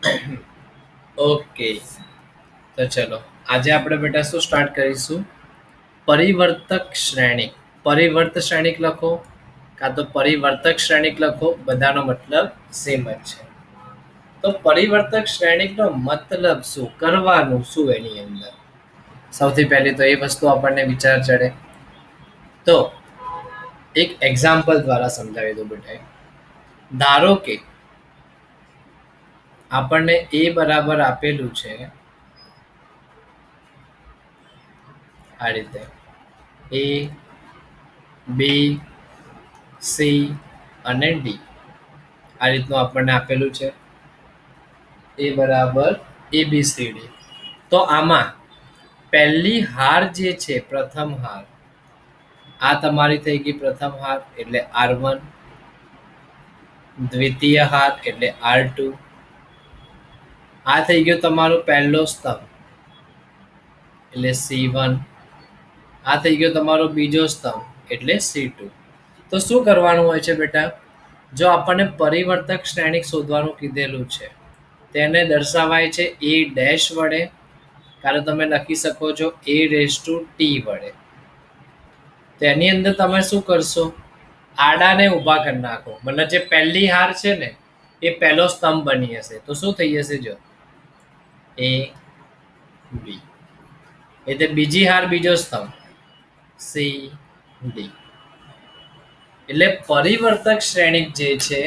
Okay, તો ચલો આજે આપણે બેટા શું સ્ટાર્ટ કરીશું? પરિવર્તક શ્રેણિક. પરિવર્ત શ્રેણિક લખો કાં તો પરિવર્તક શ્રેણિક લખો, બધાનો મતલબ સેમ જ છે. તો પરિવર્તક શ્રેણિકનો મતલબ શું, કરવાનું શું એની અંદર? સૌથી પહેલી તો એ વસ્તુ આપણને વિચાર ચડે. તો એક એક્ઝામ્પલ દ્વારા સમજાવી દઉં બેટા. ધારો કે આપણને એ બરાબર આપેલું છે આ રીતે, એ, બી, સી અને ડી. આ રીતનું આપણને આપેલું છે, એ બરાબર ABCD. તો આમાં પહેલી હાર જે છે, પ્રથમ હાર, આ તમારી થઈ ગઈ પ્રથમ હાર એટલે R1, દ્વિતીય હાર એટલે R2, આ થઈ ગયો તમારો પહેલો સ્તંભ એટલે C1, આ થઈ ગયો તમારો બીજો સ્તંભ એટલે C2. તો શું કરવાનું હોય છે બેટા? જો આપણને પરિવર્તક શ્રેણિક શોધવાનું કીધેલું છે, તેને દર્શાવાય છે A ડેશ વડે, કારણ તમે લખી શકો છો A⁻T વડે. તેની અંદર તમે શું કરશો? આડાને ઊભા કરી નાખો, મતલબ જે પહેલી હાર છે ને એ પહેલો સ્તંભ બની હશે. તો શું થઈ જશે? જો A B, એટલે બીજી હાર બીજો સ્તંભ C D. એટલે પરિવર્તક શ્રેણિક જે છે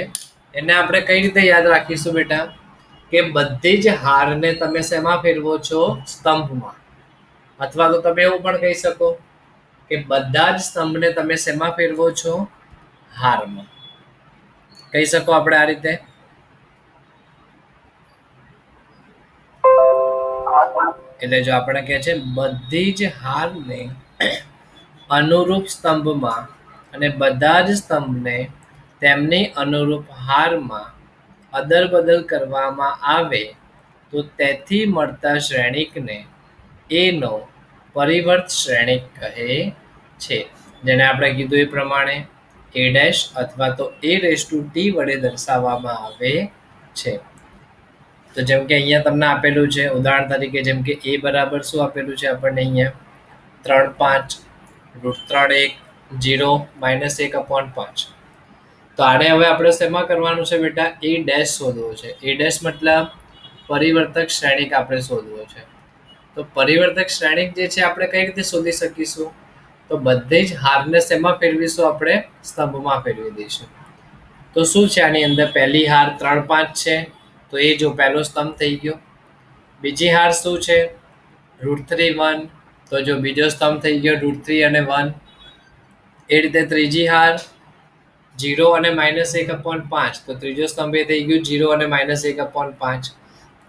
એને આપણે કઈ રીતે યાદ રાખીશું બેટા? કે બધી જ હારને તમે શેમાં ફેરવો છો? સ્તંભમાં. અથવા તો તમે એવું પણ કહી શકો કે બધા જ સ્તંભને તમે શેમાં ફેરવો છો? હારમાં. કહી શકો આપણે આ રીતે. એટલે જો આપણે કહે છે બધી જ હારને અનુરૂપ સ્તંભમાં અને બધા જ સ્તંભને તેમની અનુરૂપ હારમાં અદલ-બદલ કરવામાં આવે તો તેથી મળતા શ્રેણિકને એનો પરિવર્ત શ્રેણિક કહે છે. જેને આપણે કીધું એ પ્રમાણે A ડેશ અથવા તો A⁻T વડે દર્શાવવામાં આવે છે. તો જેમ કે અહીંયા તમને આપેલું છે, ઉદાહરણ તરીકે જેમ કે A બરાબર શું આપેલું છે આપણને અહીંયા? 3/5, √3 1 0 -1/5. તો આને હવે આપણે શેમાં કરવાનું છે બેટા? A ડેશ શોધવો છે. A ડેશ મતલબ પરિવર્તક શ્રેણિક આપણે શોધવો છે. તો પરિવર્તક શ્રેણિક જે છે આપણે કઈ રીતે શોધી શકીશું? તો બધી જ હારને શેમાં ફેરવીશું? આપણે સ્તંભમાં ફેરવી દઈશું. તો શું છે આની અંદર? પહેલી હાર 3/5 છે, તો એ જો પહેલો સ્તંભ થઈ ગયો. બીજી હાર શું છે? √3 1, તો જો બીજો સ્તંભ થઈ ગયો √3 અને 1. એ રીતે ત્રીજી હાર 0 અને -1/5, તો ત્રીજો સ્તંભ એ થઈ ગયું 0 અને -1/5.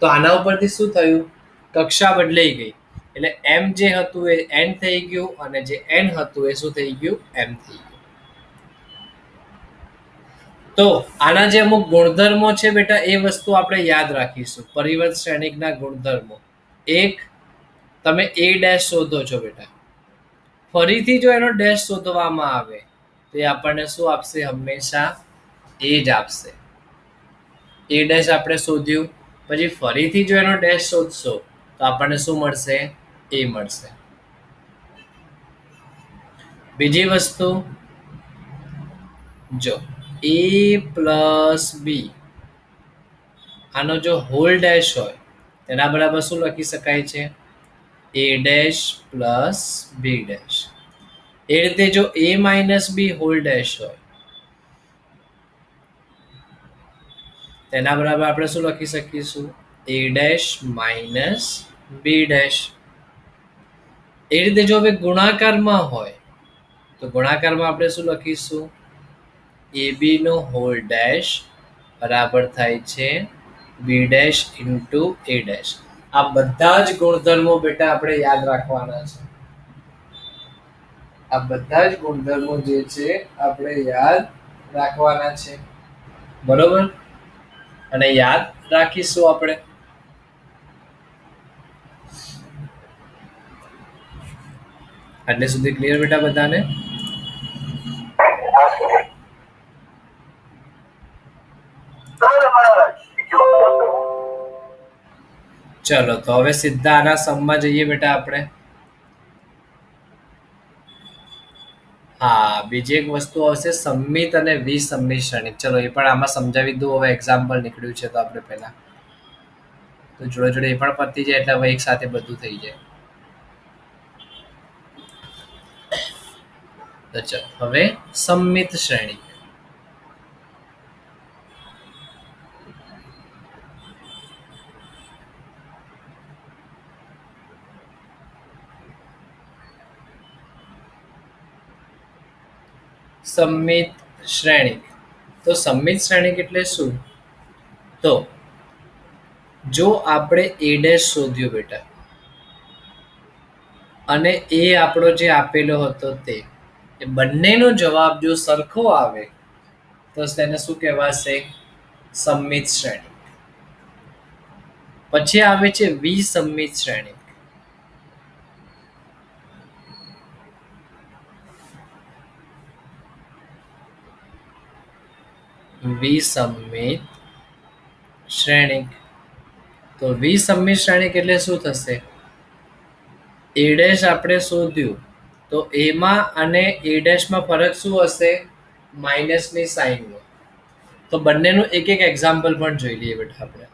તો આના ઉપરથી શું થયું? કક્ષા બદલાઈ ગઈ. એટલે m જે હતું એ n થઈ ગયું અને જે n હતું એ શું થઈ ગયું? m થઈ ગયું. તો આના જે અમુક ગુણધર્મો છે બેટા, એ વસ્તુ આપણે યાદ રાખીશું. પરિવર્ત શ્રેણિકના ગુણધર્મો. એક, તમે A ડેશ શોધો છો બેટા, ફરીથી જો એનો ડેશ શોધવામાં આવે તો એ આપણને શું આપશે? હંમેશા A જ આપશે. A ડેશ આપણે શોધ્યું, પછી ફરીથી જો એનો ડેશ શોધશો તો આપણને શું મળશે? A મળશે. બીજી વસ્તુ, જો A+B આનો જો હોલ ડેશ હોય તેના બરાબર શું લખી શકાય છે? A dash plus B dash. એ રીતે જો A-B હોલ ડેશ હોય તેના બરાબર આપણે શું લખી શકીશું? A dash minus B dash. એ રીતે જો હવે ગુણાકારમાં હોય તો ગુણાકારમાં આપણે શું લખીશું? AB નો હોલ ડેશ બરાબર થાય છે B dash into A dash. આ બધા જ ગુણધર્મો બેટા આપણે યાદ રાખવાના છે. આ બધા જ ગુણધર્મો જે છે આપણે યાદ રાખવાના છે. બરોબર? અને યાદ રાખીશું આપણે. આટલે સુધી ક્લિયર બેટા બધાને? ચલો તો હવે સીધા આના સમમાં જઈએ બેટા આપણે. હા, બીજી એક વસ્તુ આવશે સંમિત અને વિસંમિત શ્રેણિક. ચલો એ પણ આમાં સમજાવી દઉં. હવે એક્ઝામ્પલ નીકળ્યું છે તો આપણે પહેલા તો જોડે જોડે એ પણ પતી જાય એટલે હવે એક સાથે બધું થઈ જાય. તો ચલો હવે સંમિત શ્રેણિક. સંમિત શ્રેણિક. તો સંમિત શ્રેણિક એટલે શું? તો જો આપણે એ ડેશ શોધ્યું બેટા અને એ આપણો જે આપેલો હતો તે બંનેનો જવાબ જો સરખો આવે તો તેને શું કહેવાશે? સંમિત શ્રેણિક. પછી આવે છે વિસંમિત શ્રેણિક. વિસંમિત શ્રેણિક. તો વિસંમિત શ્રેણિક એટલે શું થશે? એ ડેશ આપણે શોધ્યું તો એમાં અને એ ડેશમાં ફરક શું હશે? માઇનસની સાઇનનો. તો બંનેનું એક એક એક્ઝામ્પલ પણ જોઈ લઈએ બેટા આપણે.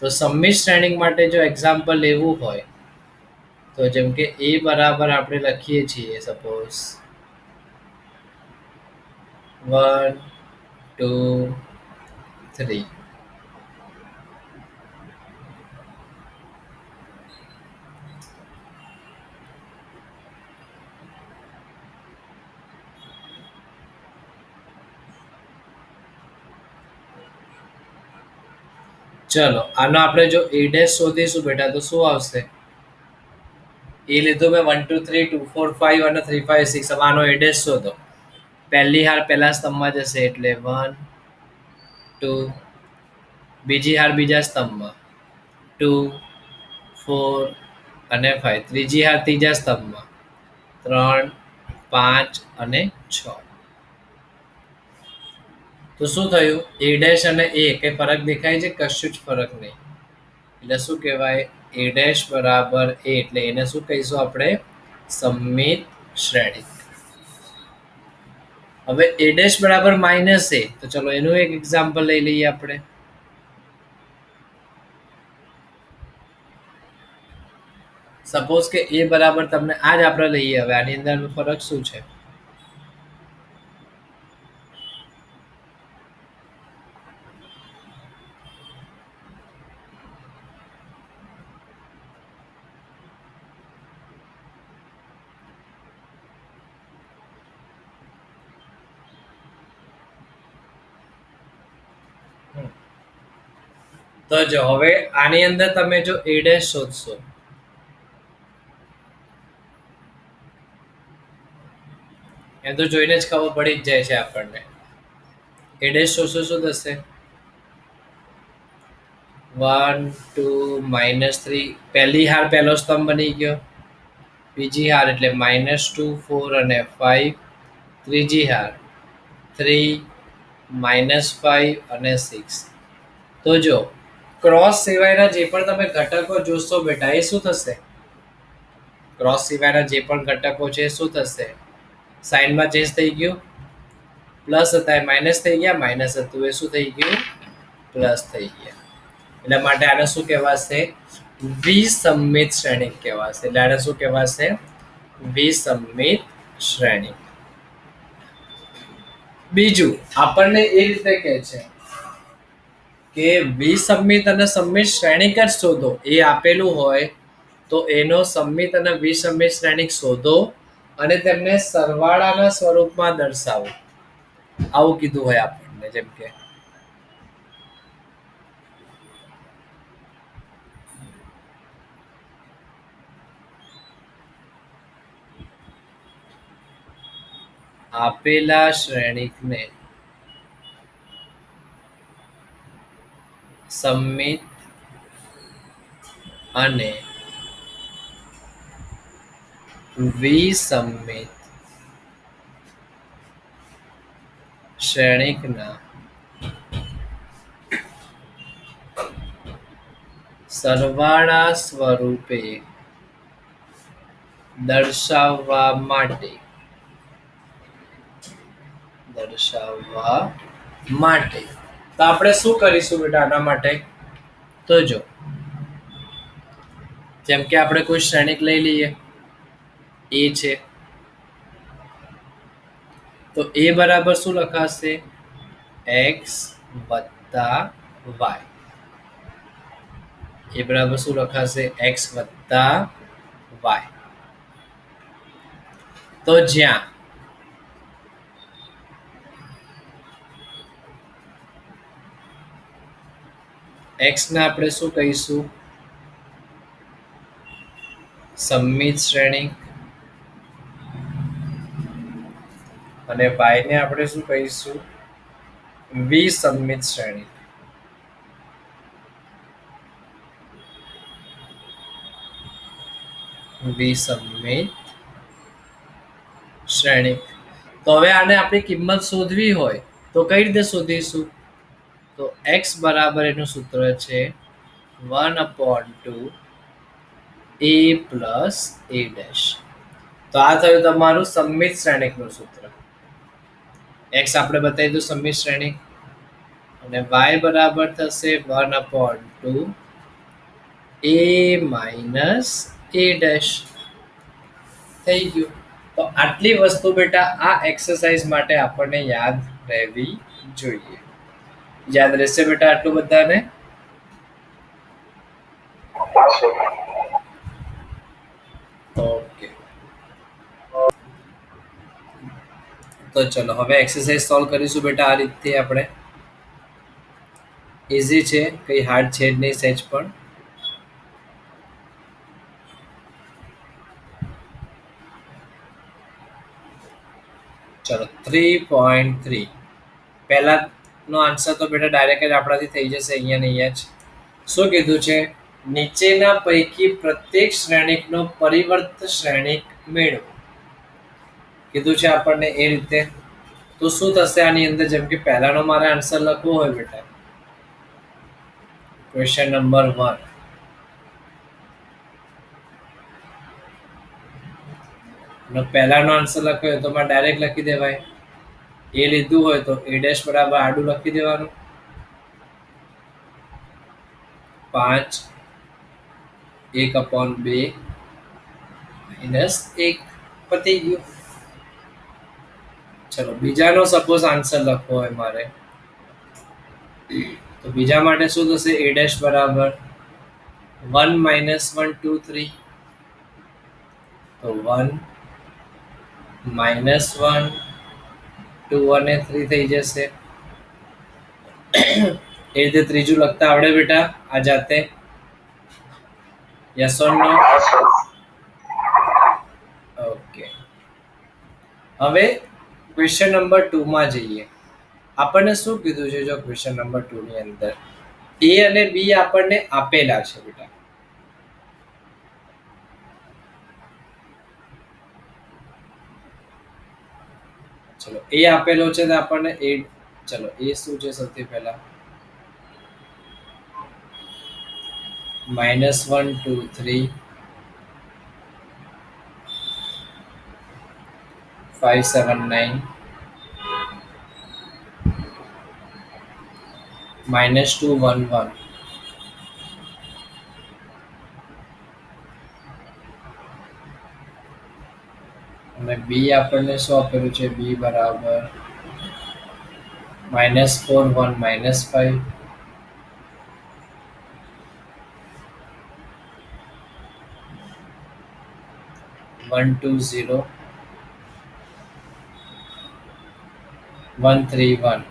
તો સંમિત શ્રેણિક માટે જો એક્ઝામ્પલ લેવું હોય તો જેમ કે એ બરાબર આપણે લખીએ છીએ સપોઝ 1 2 3. ચલો આનો આપણે જો એ ડેશ શોધીશું બેટા તો શું આવશે? એ લીધું મેં 1 2 3 2 4 5 અને 3 5 6. હવે આનો એ ડેશ શોધો. પહેલી હાર પહેલા સ્તંભમાં જશે એટલે 1 2. બીજી હાર બીજા સ્તંભમાં 2 4 અને 5. ત્રીજી હાર ત્રીજા સ્તંભમાં 3 5 અને 6. તો શું થયું? એ ડેશ અને એ કઈ ફરક દેખાય છે? કશું જ ફરક નહીં. એટલે શું કહેવાય? એ ડેશ બરાબર એ. એટલે એને શું કહીશું આપણે? સંમિત શ્રેણિક. હવે એ ડેશ બરાબર માઇનસ એ. તો ચલો એનું એક એક્ઝામ્પલ લઈ લઈએ આપણે. સપોઝ કે એ બરાબર તમને આ જ આપણે લઈએ. હવે આની અંદર ફરક શું છે? તો જો હવે આની અંદર તમે જો એ ડેશ શોધશો એમ તો જોઈને જ ખબર પડી જ જાય છે આપણને. એ ડેશ શોધશો શું થશે? 1 2 -3. પહેલી હાર પહેલો સ્તંભ બની ગયો. બીજી હાર એટલે -2 4 અને 5. ત્રીજી હાર 3 -5 અને 6. તો જો ક્રોસ સિવાયના જે પણ તમે ઘટકો જોશો બેટા એ શું થશે? ક્રોસ સિવાયના જે પણ ઘટકો છે શું થશે? સાઇનમાં ચેન્જ થઈ ગયું. પ્લસ હતા એ માઇનસ થઈ ગયા. માઇનસ હતું એ શું થઈ ગયું? પ્લસ થઈ ગયા. એટલે માટે આને શું કહેવાશે? વિસંમિત શ્રેણિક કહેવાશે. એટલે આને શું કહેવાશે? વિસંમિત શ્રેણિક. બીજું આપણને એ રીતે કહે છે કે વિસંમિત અને સંમિત શ્રેણિક જ શોધો. એ આપેલું હોય તો એનો સંમિત અને વિસંમિત શ્રેણિક શોધો અને તેમને સરવાળાના સ્વરૂપમાં દર્શાવો. આવું કીધું હોય આપણને. જેમ કે આપેલા શ્રેણિકને સંમિત અને વિસંમિત શ્રેણિકના સરવાળા સ્વરૂપે દર્શાવવા માટે તો આપણે શું કરીશું બેટા આના માટે? તો જો જેમ કે આપણે કોઈ શ્રેણિક લઈ લઈએ, એ છે તો એ બરાબર શું લખાશે? એક્સ વત્તા વાય. એ બરાબર શું લખાશે? એક્સ વત્તા વાય. તો જ્યાં એક્સ ને આપણે શું કહીશું? સમમિત શ્રેણિક. અને વાય ને આપણે શું કહીશું? વિસંમિત શ્રેણિક. વિસંમિત શ્રેણિક. તો હવે આને આપણી કિંમત શોધવી હોય તો કઈ રીતે શોધીશું? તો x બરાબર એનું સૂત્ર છે 1/2 a પ્લસ a ડેશ. તો આ થયું તમારું સમમિત શ્રેણિકનું સૂત્ર. x આપણે બતાવી દીધું સમમિત શ્રેણિક અને y બરાબર થશે 1/2 a માઇનસ a ડેશ. થઈ ગયું. તો આટલી વસ્તુ બેટા આ એક્સરસાઇઝ માટે આપણને યાદ રહેવી જોઈએ. યાદ રહેશે બેટા આટલું બધાને? ઓકે. તો ચલો હવે એક્સરસાઇઝ સોલ્વ કરીશું બેટા આ રીતથી આપણે. ઇઝી છે, કઈ હાર્ડ છે જ નહીં સહેજ પણ. ચલો 3.3 પહેલાનો આન્સર તો બેટા ડાયરેક્ટ જ આપણાથી થઈ જશે અહીંયા ને અહીંયા જ. શું કીધું છે? નીચેના પૈકી પ્રત્યેક શ્રેણિકનો પરિવર્ત શ્રેણિક મેળવો. કીધું છે આપણને એ રીતે. તો શું થશે આની અંદર? જેમ કે પહેલાનો મારે આન્સર લખવો હોય બેટા, ક્વેશ્ચન નંબર 1 પહેલાનો આન્સર લખ્યો હોય તો મારે ડાયરેક્ટ લખી દેવાય. એ લીધું હોય તો a ડેશ બરાબર આડું લખી દેવાનું 5 1/2 - 1 પતી ગયું. ચલો બીજાનો સપોઝ આન્સર લખવો હોય મારે તો બીજા માટે શું થશે? a ડેશ બરાબર 1 - 1 2 3. તો 1 - 1 2 અને 3 થઈ જશે. એ રીતે ત્રીજું લખતા આવડે બેટા આ જાતે? Yes or no? ઓકે. હવે ક્વેશ્ચન નંબર 2 માં જઈએ. આપણને શું કીધું છે? જો ક્વેશ્ચન નંબર 2 ની અંદર a અને b આપણને આપેલા છે બેટા. ચલો a આપેલો છે તો આપણને a, ચલો a શું છે સૌથી પહેલા? -1 2 3 5 7 9 -2 1 1. અને b આપણને શું આપેલું છે? b બરાબર -4 1 -5. 1 2 0 1 3 1.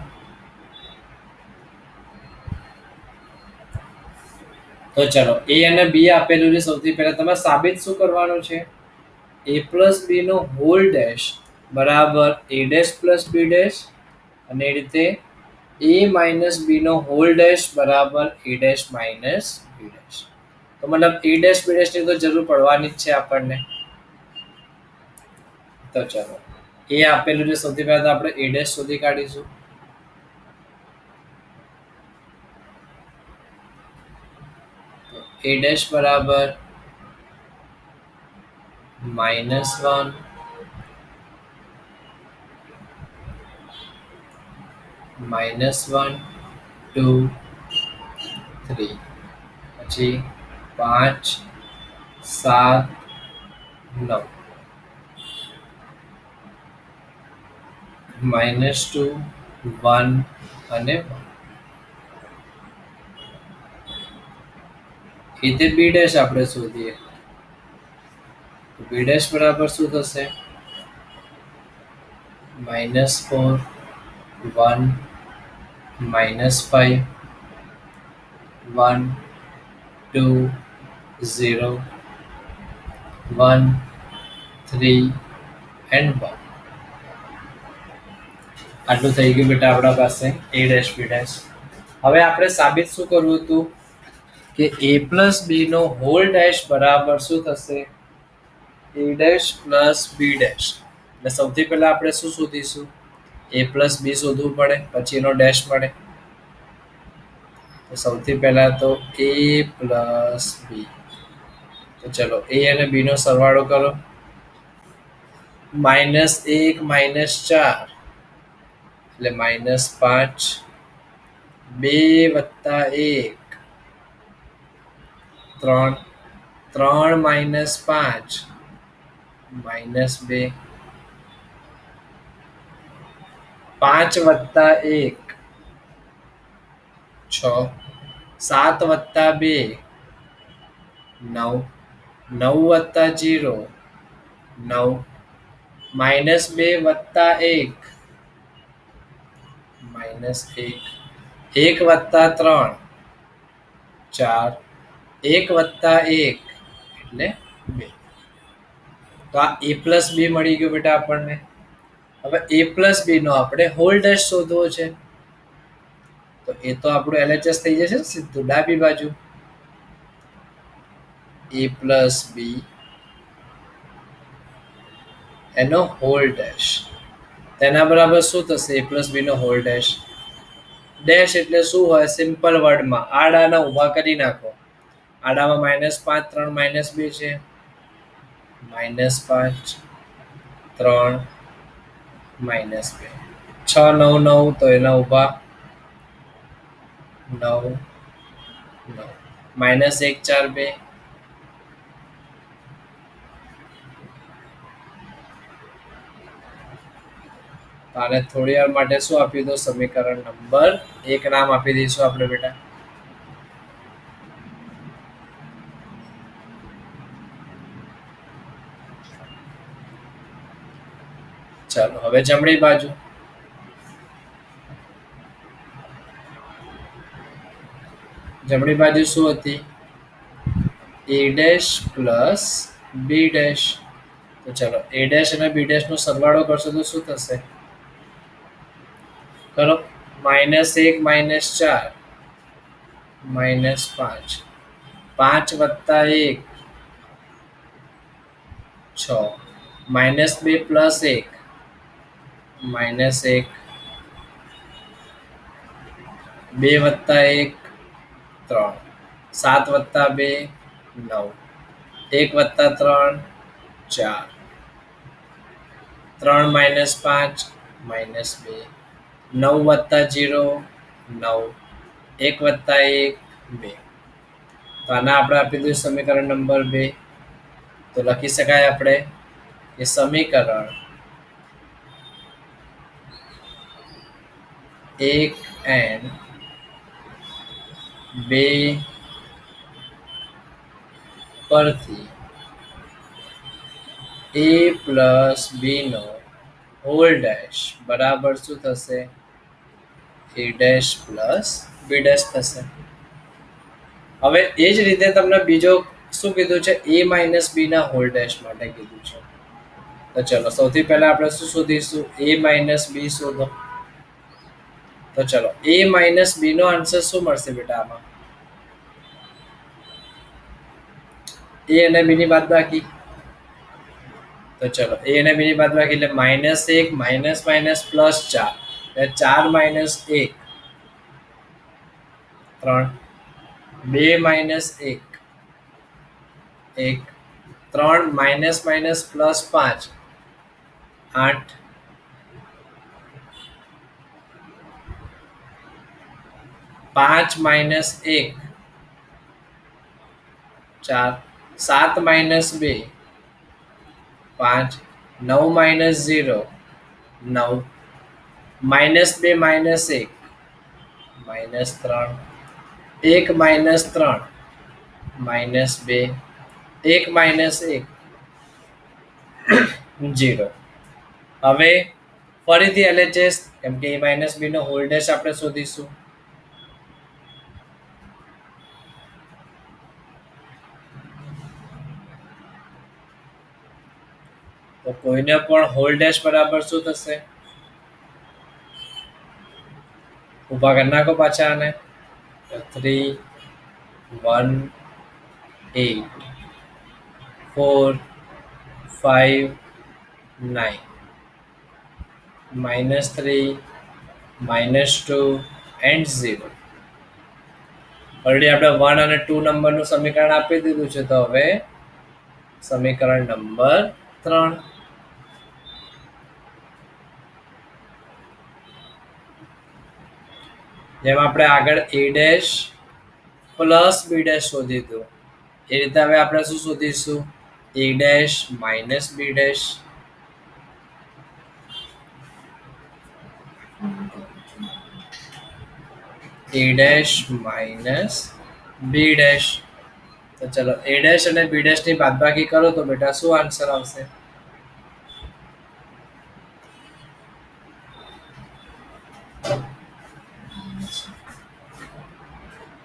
તો ચલો a અને b આપેલું છે. સૌથી પહેલા તમારે સાબિત શું કરવાનું છે? a પ્લસ b નો હોલ ડેશ બરાબર a dash plus b dash અને એ રીતે a માઇનસ b નો હોલ ડેશ બરાબર a dash minus b dash. તો મતલબ a ડેશ b ડેશ ની તો જરૂર પડવાની જ છે આપણને. તો ચલો એ આપેલું છે. સૌથી પહેલા તો આપણે a ડેશ શોધી કાઢીશું. ए डैश बराबर -1 -1 2 3 પછી 5 7 9 -2 1 અને 1 એથી બી ડેશ આપણે શોધીએ તો બી ડેશ બરાબર શું થશે -4 1 -5 1 2 0 1 3 એન્ડ 1 આટલું થઈ ગયું બેટા આપણા પાસે એ ડેશ બી ડેશ હવે આપણે સાબિત શું કરવું હતું કે a પ્લસ બી નો હોલ ડેશ બરાબર શું થશે a dash plus b dash એટલે સૌથી પહેલા આપણે શું શોધીશું a પ્લસ બી શોધવું પડે પછી એનો ડેશ મળે તો સૌથી પહેલા તો a પ્લસ બી તો ચલો a અને b નો સરવાળો કરો -1 -4 એટલે -5 2 વત્તા 1 3 3 -5 -2 5 વત્તા 1 6 7 વત્તા 2 9 9 વત્તા 0 9 -2 વત્તા 1 -1 1 વત્તા 3 4 1 વત્તા 1 એટલે 2 તો આ a પ્લસ બી મળી ગયું બેટા આપણને હવે a પ્લસ બી નો આપણે હોલ ડેશ શોધવો છે તો એ તો આપણું LHS થઈ જશે ને સીધું ડાબી બાજુ a પ્લસ બી એનો હોલ ડેશ તેના બરાબર શું થશે a પ્લસ બી નો હોલ ડેશ ડેશ એટલે શું હોય સિમ્પલ વર્ડમાં આડાના ઊભા કરી નાખો આડામાં -5 3 -2 છે -5 3 -2 6 9 9 તો એના ઊભા 9 9 -1 4 2 આને થોડી વાર માટે શું આપી દો સમીકરણ નંબર 1 નામ આપી દઈશું આપણે બેટા ચાલો હવે જમણી બાજુ જમણી બાજુ શું હતી a dash plus b dash તો ચલો a ડેશ અને બી ડેશ નો સરવાળો કરશો તો શું થશે કરો -1 -4 -5 5 વત્તા 1 6 -2 પ્લસ 1 -1 2 વત્તા 1 3 7 વત્તા 2 9 1 વત્તા 3 4 3 -5 -2 9 વત્તા 0 9 1 વત્તા 1 2 તો આના આપણે આપી દઈએ સમીકરણ નંબર 2 તો લખી શકાય આપણે કે સમીકરણ 1 and 2 પરથી a પ્લસ બી નો હોલ ડેશ બરાબર શું થશે a dash plus b dash થશે હવે એ જ રીતે તમને બીજો શું કીધું છે a માઇનસ બી ના હોલ ડેશ માટે કીધું છે તો ચલો સૌથી પહેલા આપણે શું શોધીશું a માઇનસ બી શોધો તો ચલો a માઇનસ બી નો આન્સર શું મળશે બેટા આમાં a અને b ની બાદબાકી તો ચલો a અને b ની બાદબાકી એટલે -1 +4 એટલે 4 - 1 3 2 - 1 1 3 minus minus plus 5 8 5 minus 1 4 7 minus 2 5 9 minus 0 9 minus 2 minus 1 minus 3 1 minus 3 minus 2 1 minus 1 0. હવે ફરીથી LHS કેમ કે a માઇનસ b નો હોલ ડેશ આપણે શોધીશું. તો કોઈને પણ હોલ ડેશ બરાબર શું થશે? ઊભા કરી નાખો પાછા આને. 3 1 8 4 5 9 -3 -2 and 0. ઓલરેડી આપણે 1 અને 2 નંબરનું સમીકરણ આપી દીધું છે. તો હવે સમીકરણ નંબર 3. જેમ આપણે આગળ a dash plus b dash શોધીશું એ રીતે હવે આપણે શું શોધીશું? a dash minus b dash. a dash minus b dash. તો ચલો a ડેશ અને b ડેશ ની બાદબાકી કરો તો બેટા શું આન્સર આવશે?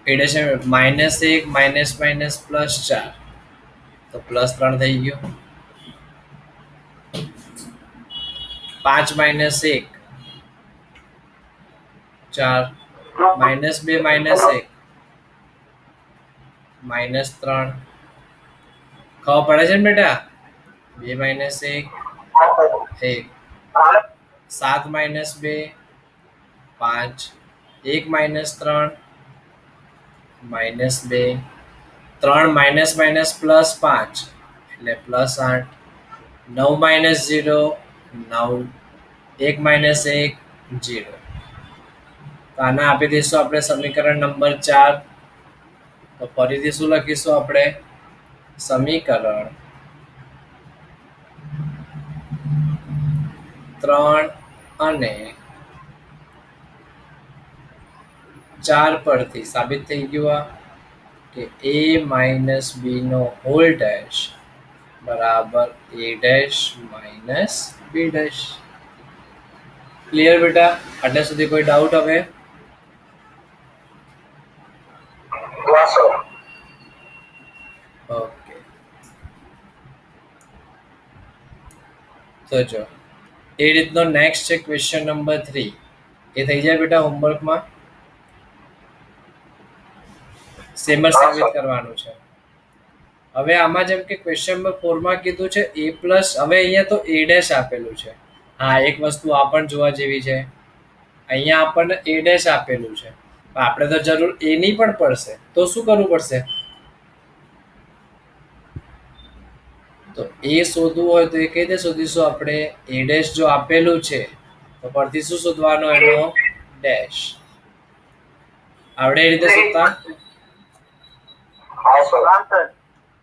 a dash minus 1 minus minus plus 4 તો પ્લસ 3 થઈ ગયો. 5 માઇનસ 1 4 માઇનસ 2 માઇનસ 1 માઇનસ 3. ખબર પડે છે ને બેટા? 2 minus 1 1 7 minus 2 5 1 minus 3 minus 2 3 minus minus plus 5 એટલે પ્લસ 8 9 માઇનસ 0 9 1 માઇનસ 1 0. તો આના આપી દઈશું આપણે સમીકરણ નંબર 4. તો ફરીથી શું લખીશું આપણે? સમીકરણ 3 અને 4 પરથી સાબિત થઈ ગયું કે a માઇનસ b નો હોલ ડેશ બરાબર a dash minus b dash. Clear બેટા? આટલા સુધી કોઈ ડાઉટ હવે? ઓકે. તો જો એ રીતનો નેક્સ્ટ છે ક્વેશ્ચન નંબર 3. એ થઈ જાય બેટા હોમવર્કમાં. સેમ જ સાબિત કરવાનું છે. હવે આમાં જેમ કે ક્વેશ્ચન નંબર 4 માં કીધું છે a પ્લસ. હવે અહીંયા તો a ડેશ આપેલું છે. હા, એક વસ્તુ આ પણ જોવા જેવી છે. અહીંયા આપણને a ડેશ આપેલું છે. આપણે તો જરૂર a ની પણ પડશે. તો શું કરવું પડશે? તો a શોધવું હોય તો એ કઈ રીતે શોધીશું આપણે? a ડેશ જો આપેલું છે તો પરથી શું શોધવાનો? એનો ડેશ. આવડે એ રીતે શોધતા?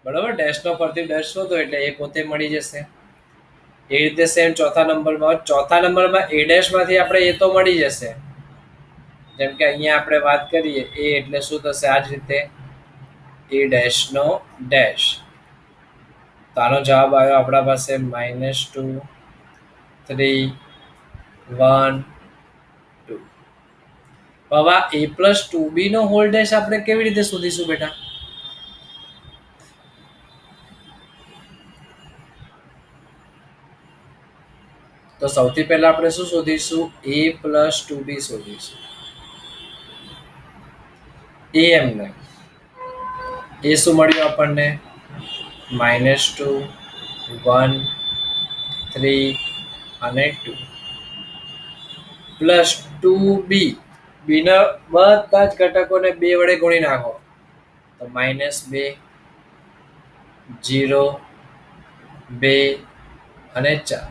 બરાબર. ડેશ નો પરથી ડેશ શોધો એટલે એ પોતે મળી જશે. એ રીતે સેમ ચોથા નંબરમાં a ડેશ માંથી આપણે એ તો મળી જશે. જેમ કે અહીંયા આપણે વાત કરીએ a એટલે શું થશે? આ જ રીતે a ડેશ નો ડેશ. તો આનો જવાબ આવ્યો આપણા પાસે -2 3 1 2. હવે a પ્લસ 2b નો હોલ ડેશ આપણે કેવી રીતે શોધીશું બેટા? તો સૌથી પહેલા આપણે શું શોધીશું? a પ્લસ 2b શોધીશું. a એમને એ શું મળ્યું આપણને? -2 1 3 અને 2 પ્લસ 2b. b ના બધા જ ઘટકોને 2 વડે ગુણી નાખો તો -2 0, 2 અને 4.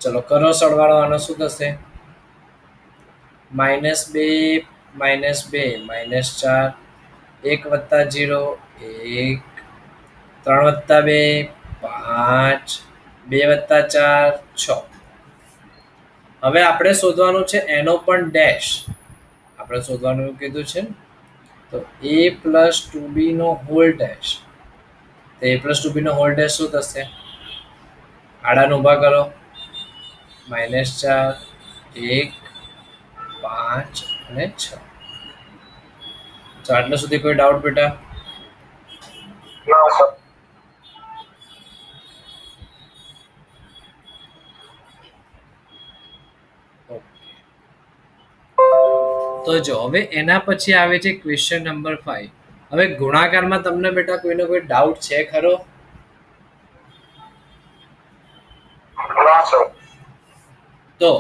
ચલો કરો સરવાળો, આનો શું થશે? -2 -2 -4, 1 + 0 1, 3 + 2 5, 2 + 4 6. હવે આપણે શોધવાનું છે એનો પણ ડેશ. આપણે શોધવાનું એવું કીધું છે ને, તો a + 2b નો હોલ ડેશ. તો a + 2b નો હોલ ડેશ શું થશે? આડાને ઊભા કરો. -4, 1, 5 અને 6. તો આટલા સુધી કોઈ ડાઉટ બેટા? તો જો હવે એના પછી આવે છે ક્વેશ્ચન નંબર 5. હવે ગુણાકારમાં તમને બેટા કોઈને કોઈ ડાઉટ છે ખરો? તો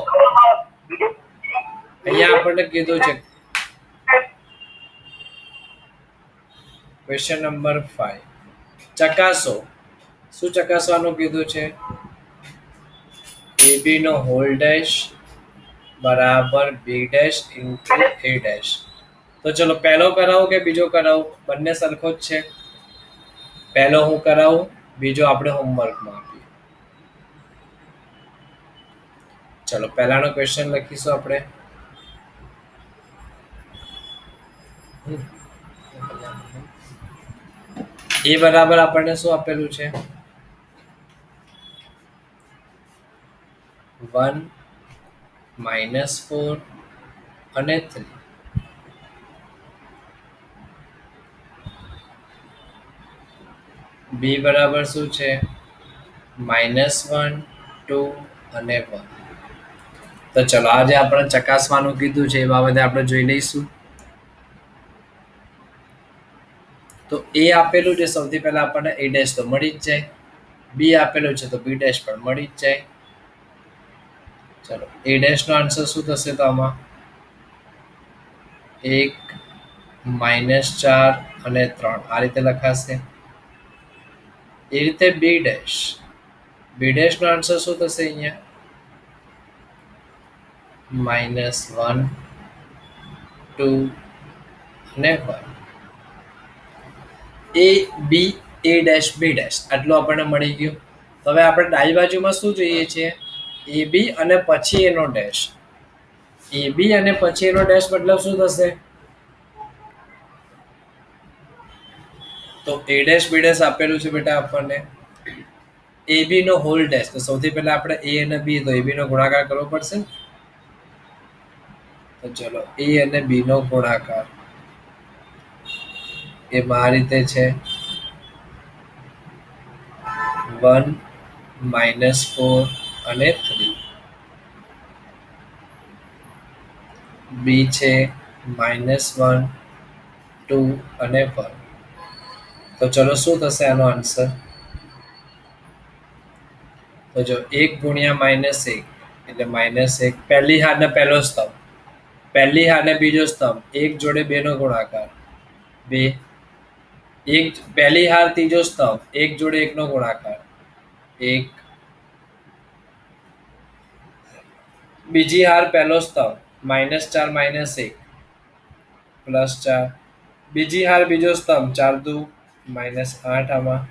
અહીંયા આપણને કીધું છે ક્વેશ્ચન નંબર 5. ચકાસો. શું ચકાસવાનું કીધું છે? ab નો હોલ ડેશ બરાબર b dash into a dash. તો ચલો પહેલો કરાવું કે બીજો કરાવું? બંને સરખો જ છે. પહેલો હું કરાવું, બીજો આપણે હોમવર્કમાં આપીએ. ચલો પહેલાનો ક્વેશ્ચન લખીશું આપણે. એ બરાબર આપણને શું આપેલું છે? 1 -4 અને 3. બી બરાબર શું છે? -1, 2 અને 1. તો ચલો આજે આપણે ચકાસવાનું કીધું છે એ બાબતે આપણે જોઈ લઈશું. તો એ આપેલું છે, સૌથી પહેલા આપણને a ડેશ તો મળી જ જાય. બી આપેલું છે તો b ડેશ પણ મળી જ જાય. ચલો a ડેશ નો આન્સર શું થશે? તો આમાં 1 -4 અને 3 આ રીતે લખાશે. એ રીતે બી ડેશ નો આન્સર શું થશે? અહીંયા -1, 2 અને 1. a b a dash b dash આટલું આપણને મળી ગયું. તો હવે આપણે ડાબી બાજુમાં શું જોઈએ છે? ab અને પછી એનો ડેશ. ab અને પછી એનો ડેશ મતલબ શું થશે? તો a ડેશ b ડેશ આપેલું છે બેટા આપણને. ab નો હોલ ડેશ, તો સૌથી પહેલા આપણે a અને b, તો ab નો ગુણાકાર કરવો પડશે. તો ચલો a અને b નો ગુણાકાર એ આ રીતે છે. 1 -4 અને 3. બી છે -1, 2 અને 1. તો ચલો શું થશે આનો આન્સર? તો જો 1 ગુણ્યા -1 એટલે -1. પહેલી હાર ને પહેલો સ્તંભ, પહેલી હાર ને બીજો સ્તંભ, 1 જોડે 2 નો ગુણાકાર 2. પહેલી હાર ત્રીજો સ્તંભ, 1 જોડે 1 નો ગુણાકાર 1. બીજી હાર પહેલો સ્તંભ, -4 -1 +4. બીજી હાર બીજો સ્તંભ, 4 દુ -8. આમાં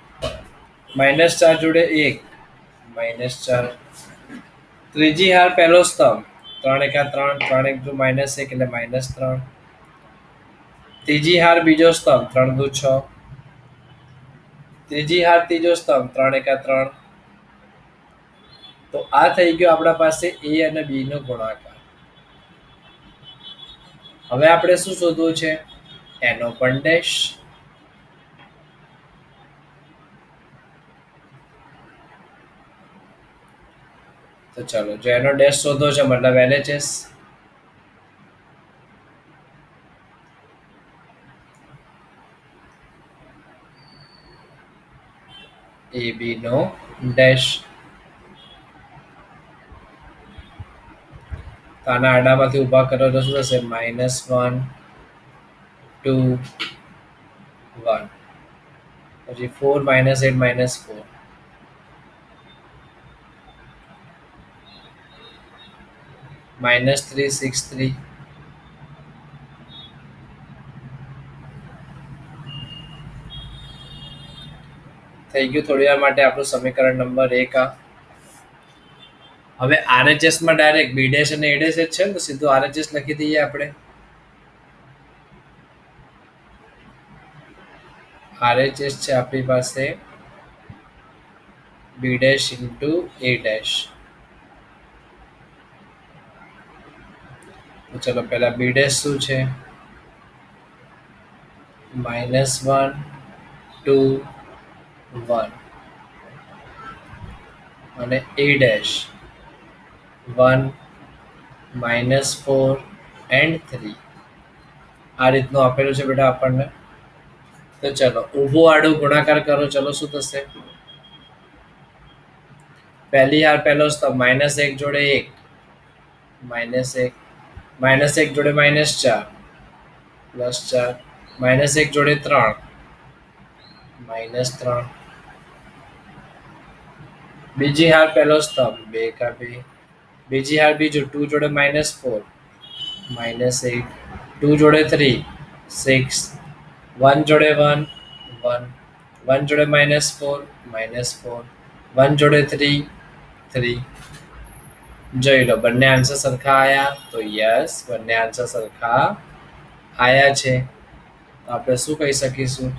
-4 જોડે 1 -4. ત્રીજી હાર પહેલો સ્તંભ, 3 × 3, 3 × 1 એટલે -3. ત્રીજી હાર બીજો સ્તંભ, 3 દુ 6. ત્રીજી હાર ત્રીજો સ્તંભ, 3 × 3. તો આ થઈ ગયો આપણા પાસે a અને b નો ગુણાકાર. હવે આપણે શું શોધવું છે? એનો પણ ડેશ. તો ચાલો, જો એનો ડેશ શોધવો છે મતલબ LHS. ab નો ડેશ. તો આના આડામાંથી ઊભા કરો તો શું થશે? -1, 2, 1. પછી 4 -8 -4 -363 થઈ ગયું. થોડી વાર માટે આપણું સમીકરણ નંબર 1 આ. હવે RHS માં ડાયરેક્ટ B ડેશ અને A ડેશ જ છે તો સીધું RHS લખી દઈએ આપણે. RHS છે આપણી પાસે B dash into A dash. તો ચલો પહેલા B ડેશ શું છે? -1 2 1 અને A ડેશ 1 -4 and 3 આ રીતનું આપેલું છે બેટા આપણને. તો ચલો ઊભું આડું ગુણાકાર કરો. ચલો શું થશે? પહેલી હાર પહેલો સ્તંભ -1 જોડે 1 -1 -1 જોડે -4 +4 -1 જોડે 3 -3 બીજી હાર પહેલો સ્તંભ 2 કા 2 બીજી હાર બીજું 2 જોડે -4 -8 2 જોડે 3 6 1 જોડે 1 1 1 જોડે -4 -4 1 જોડે 3 3 જોઈ લો બંને આન્સર સરખા આયા. તો યસ બંને આન્સર સરખા આયા છે. તો આપણે શું કહી શકીશું?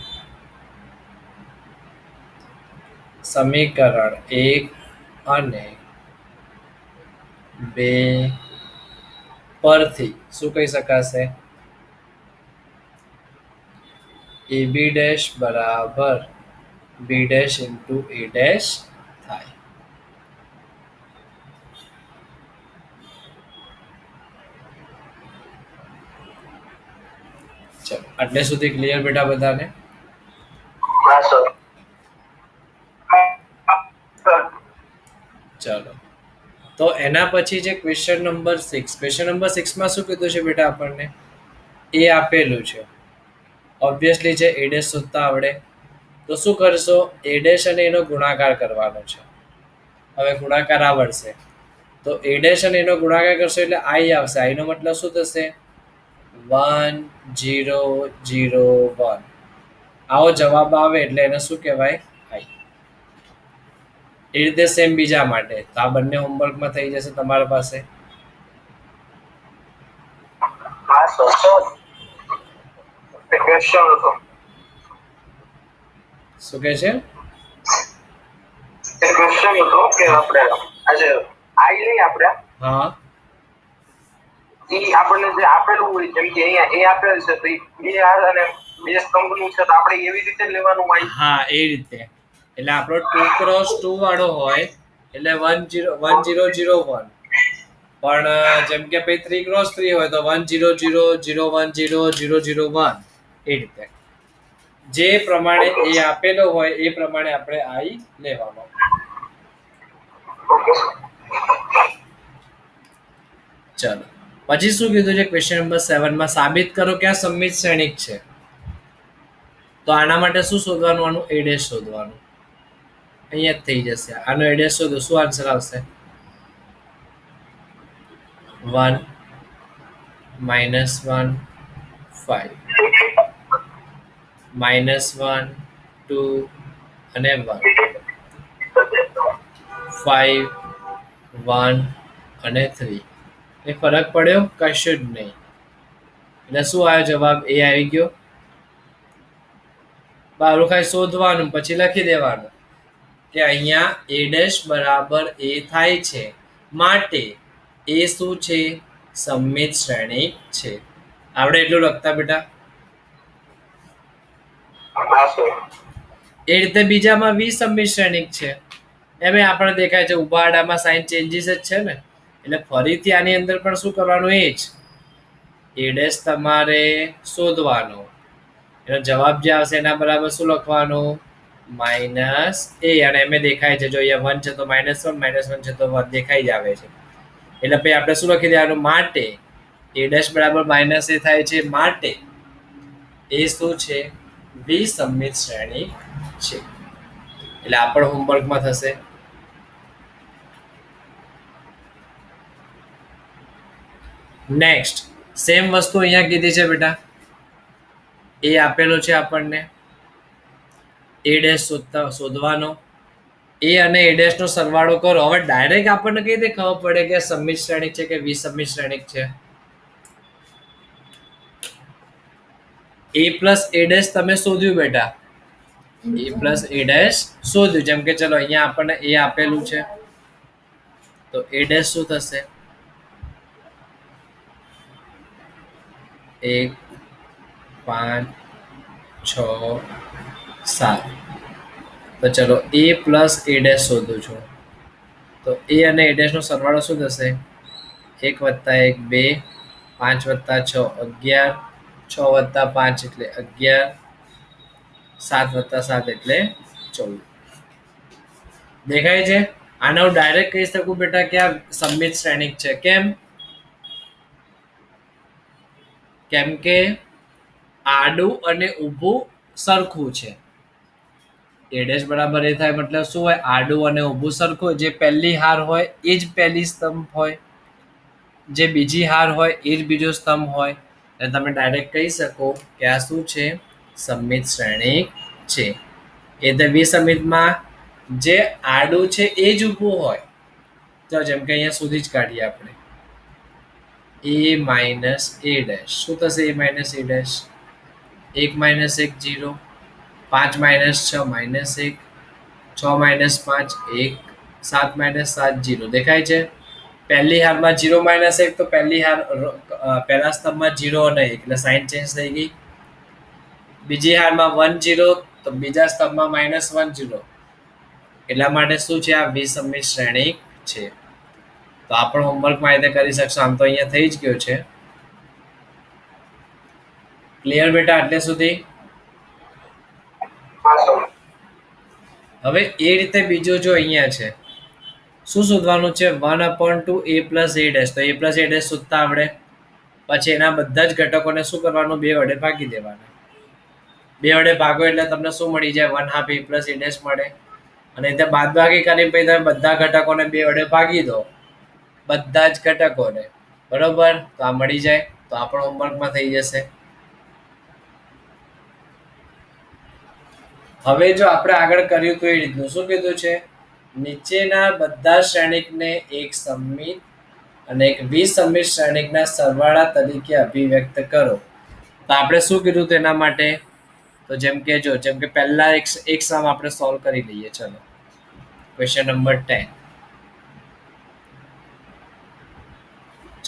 સમીકરણ 1 અને 2 પરથી શું કહી શકાશે? AB ડેશ બરાબર B dash into A dash થાય. ચલો આટલે સુધી ક્લિયર બેટા બધાને? ચલો તો એના પછી જે ક્વેશ્ચન નંબર 6. ક્વેશ્ચન નંબર 6 માં શું કીધું છે બેટા આપણને? એ આપેલું છે ઓબ્વિયસલી છે A ડેશ શોધતા આવડે તો શું કરશો? A ડેશ અને એનો ગુણાકાર કરવાનો છે. હવે ગુણાકાર આવડશે તો A ડેશ અને એનો ગુણાકાર કરશો એટલે I આવશે. I નો મતલબ શું થશે? 1 0 0 1. આવો જવાબ આવે એટલે એને શું કહેવાય? I. એ રીતે સેમ બીજા માટે. તો આ બંને હોમવર્કમાં થઈ જશે તમારા પાસે. શું કહે છે? ક્વેશ્ચન હતો કે આપણે આજે આઈ લઈ આપણે હા ઈ આપણને જે આપેલું હોય જેમ કે અહીંયા એ આપેલ છે તો બે હાર અને બે સ્તંભનું છે તો આપણે એવી રીતે લેવાનું હોય. હા એ રીતે. એટલે આપણો 2 ક્રોસ 2 વાળો હોય એટલે 1 0 1 0 0 1 પણ જેમ કે ભાઈ 3 ક્રોસ 3 હોય તો 1 0 0 0 1 0 0 0 1 એ રીતે જે પ્રમાણે એ આપેલો હોય એ પ્રમાણે આપણે આઈ લેવાનો. ચલો પછી શું કીધું છે ક્વેશ્ચન નંબર 7 માં? સાબિત કરો કે આ સમમિત શ્રેણિક છે. તો આના માટે શું શોધવાનું? આનું A ડેશ શોધવાનું. અહીંયા જ થઈ જશે. આનો A ડેશ શોધો. શું આન્સર આવશે? 1 -1 5 -1 2 અને 1 5 1 અને 3. એ ફરક પડ્યો? કશું જ નહીં. એટલે શું આવ્યો જવાબ? એ આવી ગયો. બારું ખાલી શોધવાનું પછી લખી દેવાનું કે અહીંયા A ડેશ બરાબર A થાય છે માટે એ શું છે? સમમિત શ્રેણિક છે. આવડે એટલું લખતા બેટા? એ રીતે બીજામાં વિસમિત શ્રેણિક છે. એમ આપણે દેખાય છે ઉભા આડામાં સાઇન ચેન્જીસ જ છે ને એટલે ફરીથી આની અંદર પણ શું કરવાનું? એ જ A ડેશ તમારે શોધવાનો. એનો જવાબ જે આવશે એના બરાબર શું લખવાનું? -a. અને એમ દેખાય છે જો અહીંયા 1 છે તો -1 -1 છે તો 1 દેખાઈ જ આવે છે. એટલે પછી આપણે શું લખી દેવાનું? માટે A ડેશ બરાબર -a થાય છે માટે એ શું છે? વિસંમિત શ્રેણિક છે. એટલે આ પણ હોમવર્કમાં થશે. નેક્સ્ટ સેમ વસ્તુ અહીંયા કીધી છે બેટા. એ આપેલો છે આપણને, એ ડેશ શોધવાનો. એ અને એ ડેશ નો સરવાળો કરો. હવે ડાયરેક્ટ આપણને કઈ રીતે ખબર પડે કે સંમિત શ્રેણિક છે કે વિસંમિત શ્રેણિક છે? એ પ્લસ એ ડેશ તમે શોધ્યું બેટા, એ પ્લસ એ ડેશ શોધ્યું. જેમ કે ચલો અહીંયા આપણને એ આપેલું છે, તો એ ડેશ શું થશે? 1 5 6 7. તો ચલો એ પ્લસ એ ડેશ શોધું છું. તો એ અને એ ડેશ નો સરવાળો શું થશે? 1 + 1 2, 5 + 6 11, 6 + 5 એટલે 11, 7 + 7 એટલે 14. દેખાય છે? આને હું ડાયરેક્ટ કહી શકું બેટા કે આ સંમિત શ્રેણિક છે. કેમ? કેમ કે આડું અને ઊભું સરખું છે. એ ડેશ બરાબર એ થાય મતલબ શું હોય? આડું અને ઊભું સરખું. જે પહેલી હાર હોય એ જ પહેલી સ્તંભ હોય, જે બીજી હાર હોય એ જ બીજો સ્તંભ હોય. એટલે તમે ડાયરેક્ટ કહી શકો કે આ શું છે? સંમિત શ્રેણિક છે. એ તો વિસંમિતમાં જે આડું છે એ જ ઊભું હોય. તો જેમ કે અહીંયા સુધી જ કાઢીએ આપણે. એ માઇનસ એ ડેશ શું થશે? એ માઇનસ એ ડેશ 1 - 1 0, 5 - 6 -1, 6 - 5 1, 7 - 7 0. દેખાય છે? પહેલી હારમાં 0 - 1 તો પહેલી હાર પહેલા સ્તંભમાં 0 અને 1 એટલે સાઇન ચેન્જ થઈ ગઈ. બીજી હારમાં 1 0 તો બીજા સ્તંભમાં -1 0. એટલા માટે શું છે? આ વિસંમિત શ્રેણિક છે. તો આ પણ હોમવર્કમાં રીતે કરી શકશો. આમ તો અહીંયા થઈ જ ગયો છે. ક્લિયર બેટા એટલે સુધી? હવે એ રીતે બીજું જો અહીંયા છે, શું શોધવાનું છે? 1/2 a પ્લસ એ ડેશ. તો એ પ્લસ એ ડેશ શોધતા આવડે. પછી એના બધા જ ઘટકોને શું કરવાનું? 2 વડે ભાગી દેવાના. 2 વડે ભાગો એટલે તમને શું મળી જાય? 1/2 a પ્લસ એ ડેશ મળે. અને તે બાદબાકી કરીને પછી તમે બધા ઘટકોને 2 વડે ભાગી દો, બધા જ ઘટકોને. બરોબર? તો આ મળી જાય. તો આ પણ હોમવર્કમાં થઈ જશે. હવે જો આપણે આગળ કર્યું તો એ રીતનું શું કીધું છે? નીચેના બધા શ્રેણિકને એક સંમિત અને એક વિસંમિત શ્રેણિકના સરવાળા તરીકે અભિવ્યક્ત કરો. તો આપણે શું કીધું તેના માટે? તો જેમ કે જો, જેમ કે પહેલા એક સમ આપણે સોલ્વ કરી લઈએ. ચલો ક્વેશ્ચન નંબર 10.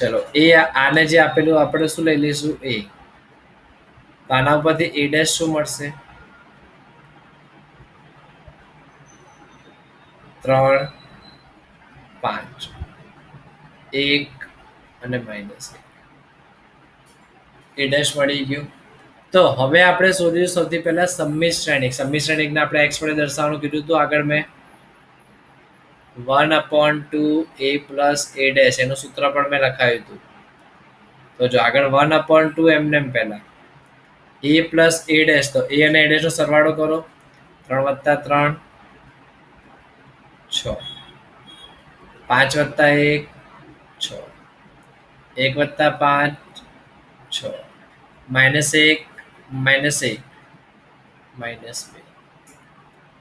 ચલો એ આને જે આપેલું આપણે શું લઈ લઈશું? એ. તો આના ઉપરથી એ ડેશ શું મળશે? 3 5 1 અને -1. એ ડેશ મળી ગયું. તો હવે આપણે શોધ્યું સૌથી પહેલા સંમિત શ્રેણિક. સંમિત શ્રેણિકને આપણે x વડે દર્શાવવાનું કીધું હતું આગળ મેં. 1/2 a પ્લસ એ ડેશ એનું સૂત્ર પણ મેં લખાયું હતું. તો જો આગળ 1/2 એમને પહેલા a પ્લસ એ ડેશ, તો a અને એ ડેશ નો સરવાળો કરો. 3 + 3 6, 5 + 1 6, 1 + 5 6, -1 -1 -2.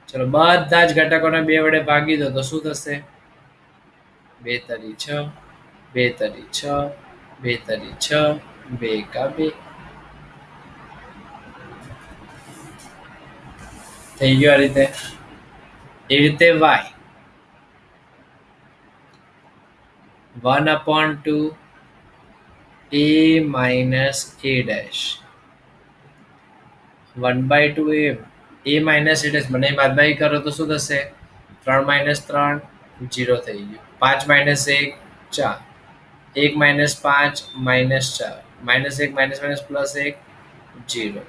ચલો બધા જ ઘટકોને 2 વડે ભાગી દો તો શું થશે? 2 તરી 6, 2 તરી 6, 2 તરી 6, 2 એકા 2. થઈ ગયું આ રીતે. એ રીતે y 1/2 a minus a dash 1/2 a minus a dash બંને બાદબાકી કરો તો શું થશે? 3 - 3 0 થઈ ગયું. 5 - 1 4, 1 - 5 -4, -1 -+ 1 0.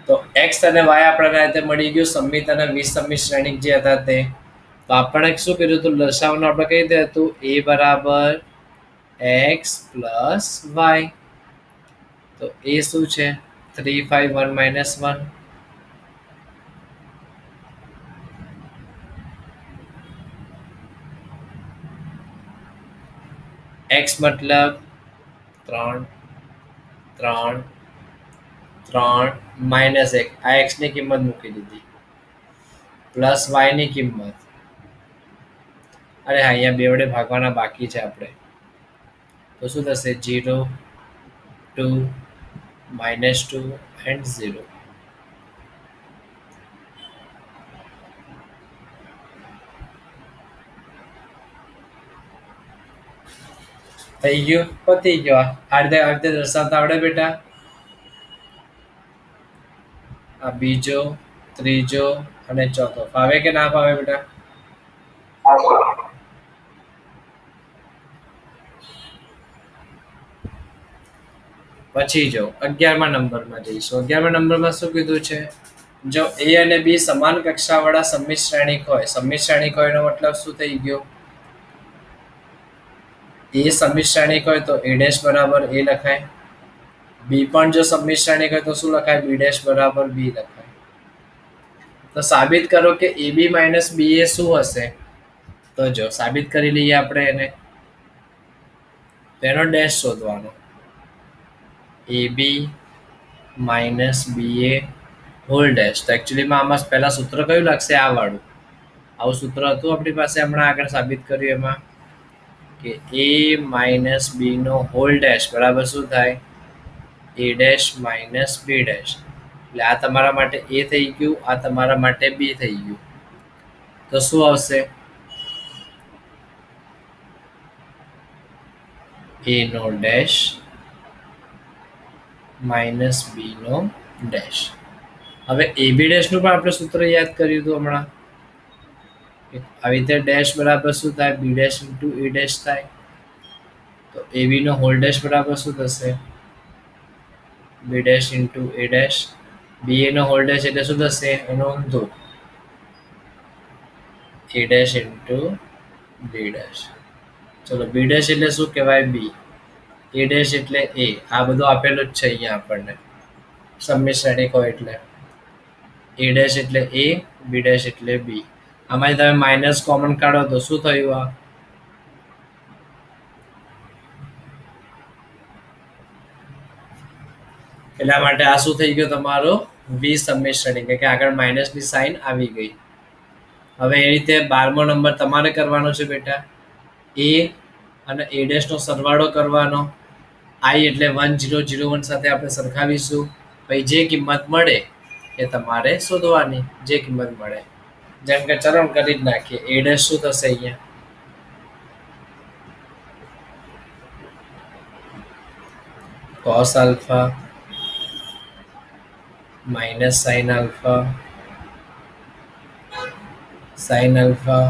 તો x અને y આપણને રીતે મળી ગયું સંમિત અને વિસંમિત શ્રેણિક જે હતા તે. તો આપણે શું કર્યું હતું? દર્શાવવાનું આપણે કઈ રીતે હતું? a બરાબર x + y. તો એ શું છે? 3 5 1 minus 1. x મતલબ 3 3 3 માઇનસ 1 આ x ની કિંમત મૂકી દીધી પ્લસ y ની કિંમત અરે હા અહીંયા બે વડે ભાગવાના બાકી છે આપણે તો શું થશે 0 2 -2 and 0 થઈ ગયું પતી ગયો આ રીતે દર્શાવતા આવડે બેટા આ બીજો ત્રીજો અને ચોથો ફાવે કે ના ફાવે બેટા પછી જો 11મા નંબરમાં જઈશું 11મા નંબરમાં શું કીધું છે જો a અને b સમાન કક્ષાવાળા સમિત શ્રેણિક હોય એનો મતલબ શું થઈ ગયો a સમિત શ્રેણિક હોય તો a' બરાબર a લખાય b પણ જો સમિત શ્રેણિક હોય તો શું લખાય b' બરાબર b લખાય તો સાબિત કરો કે ab માઇનસ ba શું હશે તો જો સાબિત કરી લઈએ આપણે એને તેનો ડેશ શોધવાનો ab minus ba whole dash તો એકચ્યુઅલીમાં આમાં પહેલા સૂત્ર કયું લાગશે આ વાળું આવું સૂત્ર હતું આપણી પાસે હમણાં આગળ સાબિત કર્યું એમાં કે a માઇનસ b નો હોલ ડેશ બરાબર શું થાય a dash minus b dash એટલે આ તમારા માટે a થઈ ગયું આ તમારા માટે b થઈ ગયું તો શું આવશે a નો ડેશ માઇનસ b નો ડેશ હવે ab ડેશ નું પણ આપણે સૂત્ર યાદ કર્યું હતું હમણાં આવી રીતે ડેશ બરાબર શું થાય b dash into a dash થાય તો ab નો હોલ ડેશ બરાબર શું થશે b dash into a dash ba નો હોલ ડેશ એટલે શું થશે એનો ઊંધો a dash into b dash ચલો b ડેશ એટલે શું કહેવાય b a ડેશ એટલે a આ બધું આપેલું જ છે અહીંયા આપણને સમિત શ્રેણિક હોય એટલે a ડેશ એટલે a b ડેશ એટલે b આમાં તમે માઇનસ કોમન કાઢો તો શું થયું આ એટલા માટે આ શું થઈ ગયો તમારો વી સમિત શ્રેણિક કે આગળ માઇનસની સાઇન આવી ગઈ હવે એ રીતે 12મો નંબર તમારે કરવાનો છે બેટા a અને a ડેશ નો સરવાળો કરવાનો i એટલે 1001 સાથે આપણે સરખાવીશું પછી જે કિંમત મળે એ તમારે શોધવાની જે કિંમત મળે જેમ કે ચરણ કરી જ નાખીએ a ડેશ શું થશે અહીંયા cos alpha minus sin alpha sin alpha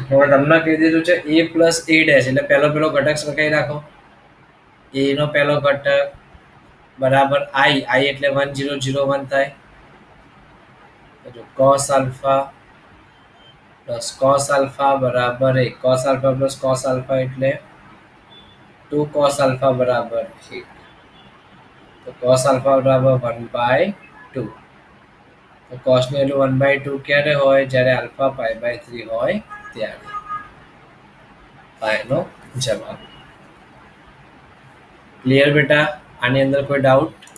હવે તમને કહી દીધું છે a પ્લસ a ડેશ એટલે પહેલો ઘટક સરખાઈ રાખો a નો પહેલો ઘટક બરાબર i એટલે 1001 થાય તો cos alpha plus cos alpha બરાબર 1 cos alpha plus cos alpha એટલે 2 cos alpha બરાબર 1 તો cos alpha બરાબર 1/2 તો cos ની વેલ્યુ 1/2 ક્યારે હોય જ્યારે alpha pi/3 હોય ત્યારે એનો જવાબ ક્લિયર બેટા આની અંદર કોઈ ડાઉટ